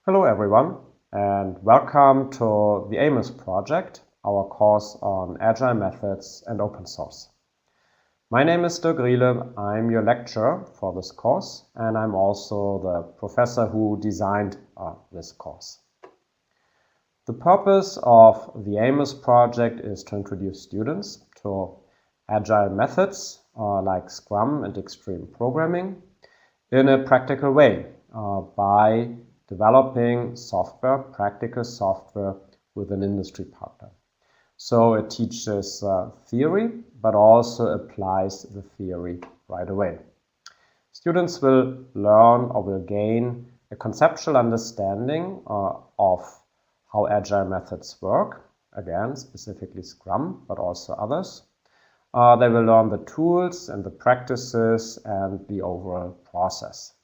Hello everyone, and welcome to the AMOS project, our course on Agile methods and open source. My name is Dirk Riele, I'm your lecturer for this course, and I'm also the professor who designed this course. The purpose of the AMOS project is to introduce students to Agile methods like Scrum and extreme programming in a practical way by developing software, practical software with an industry partner. So it teaches theory, but also applies the theory right away. Students will learn or will gain a conceptual understanding of how Agile methods work, again, specifically Scrum, but also others. They will learn the tools and the practices and the overall process.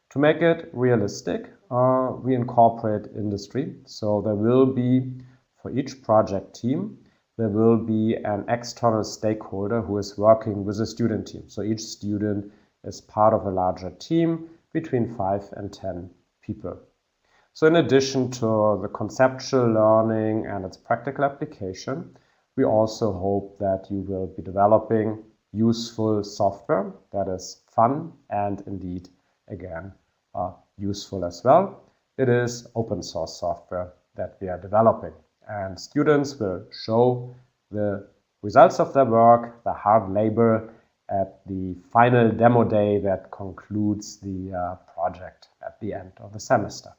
To make it realistic, we incorporate industry. So there will be, for each project team, there will be an external stakeholder who is working with the student team. So each student is part of a larger team between 5 and 10 people. So in addition to the conceptual learning and its practical application, we also hope that you will be developing useful software that is fun and indeed, again, useful as well. It is open source software that we are developing, and students will show the results of their work, the hard labor, at the final demo day that concludes the project at the end of the semester.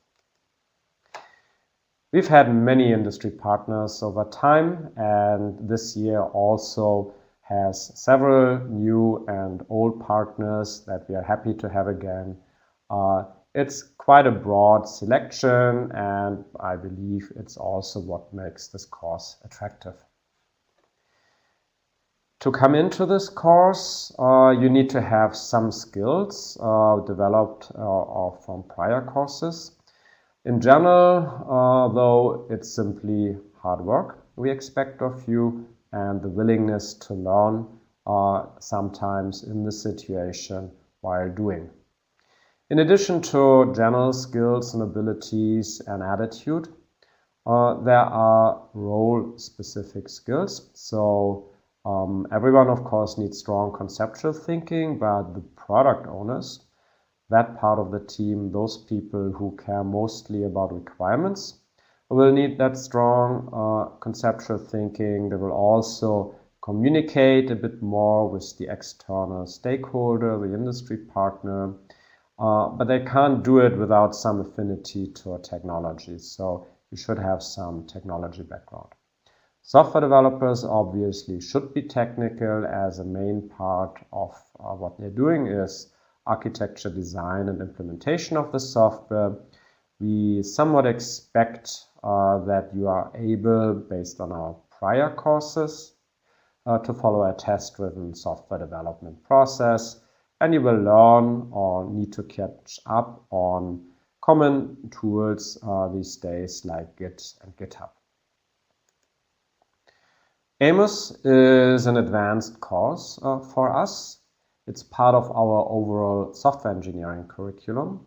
We've had many industry partners over time, and this year also has several new and old partners that we are happy to have again. It's quite a broad selection, and I believe it's also what makes this course attractive. To come into this course, you need to have some skills developed from prior courses. In general, though, it's simply hard work we expect of you and the willingness to learn sometimes in the situation while doing. In addition to general skills and abilities and attitude, there are role-specific skills. So everyone, of course, needs strong conceptual thinking, but the product owners, that part of the team, those people who care mostly about requirements, will need that strong conceptual thinking. They will also communicate a bit more with the external stakeholder, the industry partner, but they can't do it without some affinity to technology. So you should have some technology background. Software developers obviously should be technical, as a main part of what they're doing is architecture, design, and implementation of the software. We somewhat expect that you are able, based on our prior courses, to follow a test-driven software development process, and you will learn or need to catch up on common tools these days like Git and GitHub. AMOS is an advanced course for us. It's part of our overall software engineering curriculum.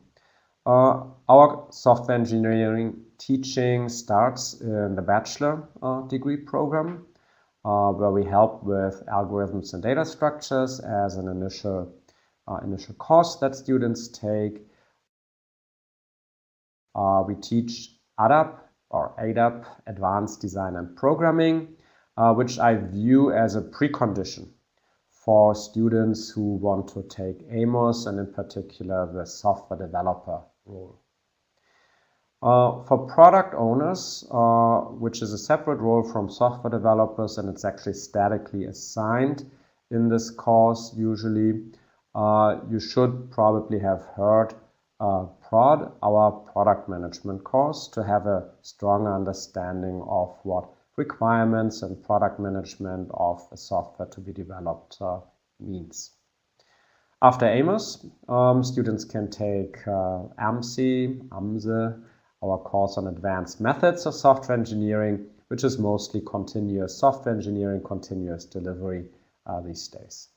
Our software engineering teaching starts in the bachelor degree program, where we help with algorithms and data structures as an initial course that students take. We teach ADAP, Advanced Design and Programming, which I view as a precondition for students who want to take AMOS, and in particular the software developer role. For product owners, which is a separate role from software developers, and it's actually statically assigned in this course usually, you should probably have heard PROD, our product management course, to have a stronger understanding of what requirements and product management of the software to be developed means. After AMOS, students can take AMSE, our course on advanced methods of software engineering, which is mostly continuous software engineering, continuous delivery these days.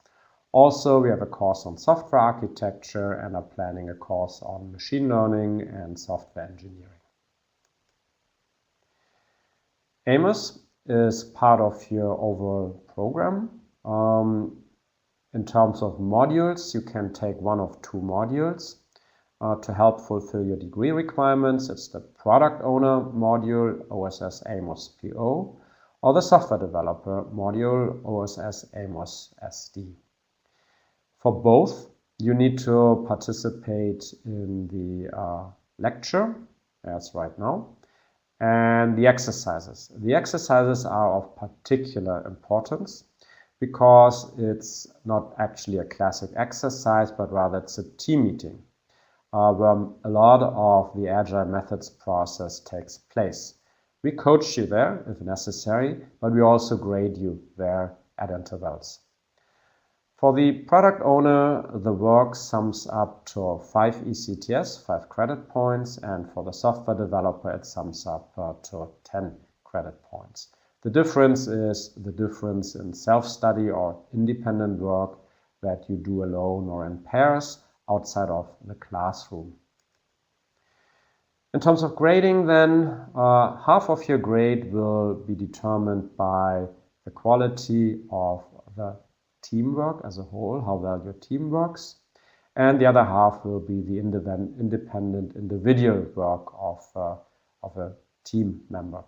Also, we have a course on software architecture and are planning a course on machine learning and software engineering. AMOS is part of your overall program. In terms of modules, you can take one of two modules to help fulfill your degree requirements. It's the Product Owner module, OSS AMOS PO, or the Software Developer module, OSS AMOS SD. For both, you need to participate in the lecture, as right now, and the exercises. The exercises are of particular importance because it's not actually a classic exercise, but rather it's a team meeting where a lot of the Agile methods process takes place. We coach you there if necessary, but we also grade you there at intervals. For the product owner, the work sums up to 5 ECTS, 5 credit points, and for the software developer, it sums up to 10 credit points. The difference is the difference in self-study or independent work that you do alone or in pairs outside of the classroom. In terms of grading then, half of your grade will be determined by the quality of the teamwork as a whole, how well your team works, and the other half will be the independent individual work of a team member.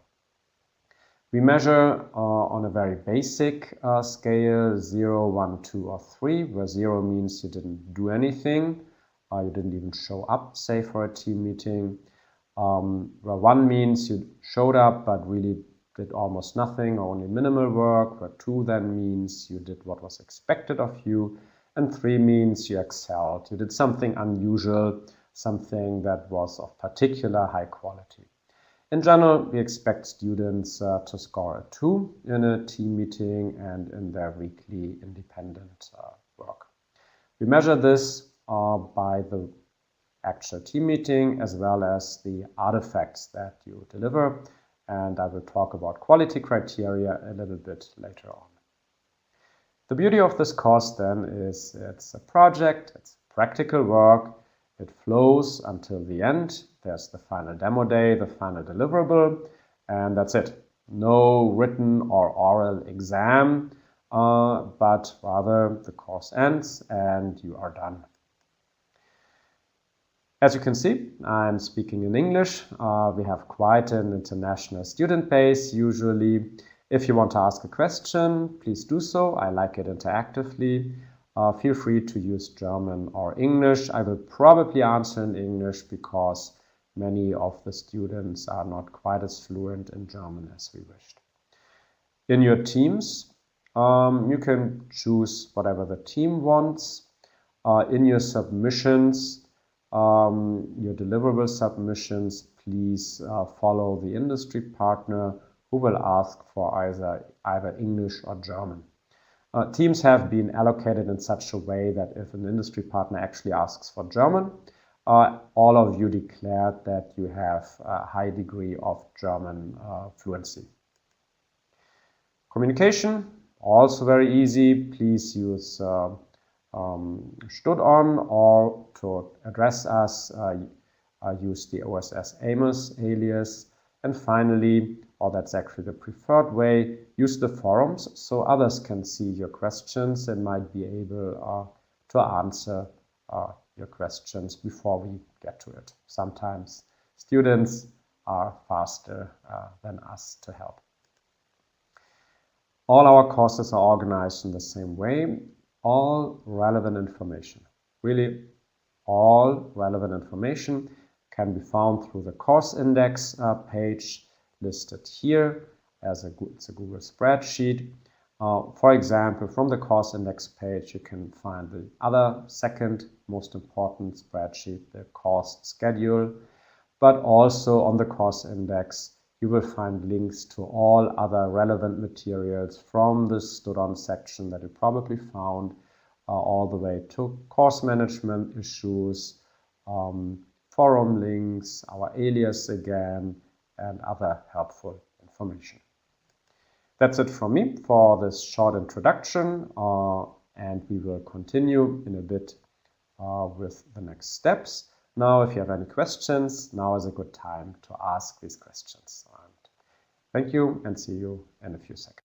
We measure on a very basic scale 0, 1, 2, or 3, where 0 means you didn't do anything, you didn't even show up, say, for a team meeting, where 1 means you showed up but really did almost nothing or only minimal work, where 2 then means you did what was expected of you, and 3 means you excelled. You did something unusual, something that was of particular high quality. In general, we expect students to score a 2 in a team meeting and in their weekly independent work. We measure this by the actual team meeting as well as the artifacts that you deliver. And I will talk about quality criteria a little bit later on. The beauty of this course then is it's a project, it's practical work, it flows until the end. There's the final demo day, the final deliverable, and that's it. No written or oral exam, but rather the course ends and you are done. As you can see, I'm speaking in English. We have quite an international student base usually. If you want to ask a question, please do so. I like it interactively. Feel free to use German or English. I will probably answer in English because many of the students are not quite as fluent in German as we wished. In your teams, you can choose whatever the team wants. In your submissions, your deliverable submissions, please follow the industry partner who will ask for either English or German. Teams have been allocated in such a way that if an industry partner actually asks for German, all of you declared that you have a high degree of German fluency. Communication, also very easy. Please use stood on, or to address us, use the OSS AMOS alias. And finally, or that's actually the preferred way, use the forums so others can see your questions and might be able to answer your questions before we get to it. Sometimes students are faster than us to help. All our courses are organized in the same way. All relevant information, really all relevant information, can be found through the course index page listed here as it's a Google spreadsheet. For example, from the course index page, you can find the other second most important spreadsheet, the course schedule, but also on the course index, you will find links to all other relevant materials from the stood-on section that you probably found all the way to course management issues, forum links, our alias again, and other helpful information. That's it from me for this short introduction. and we will continue in a bit with the next steps. Now, if you have any questions, now is a good time to ask these questions. And thank you, and see you in a few seconds.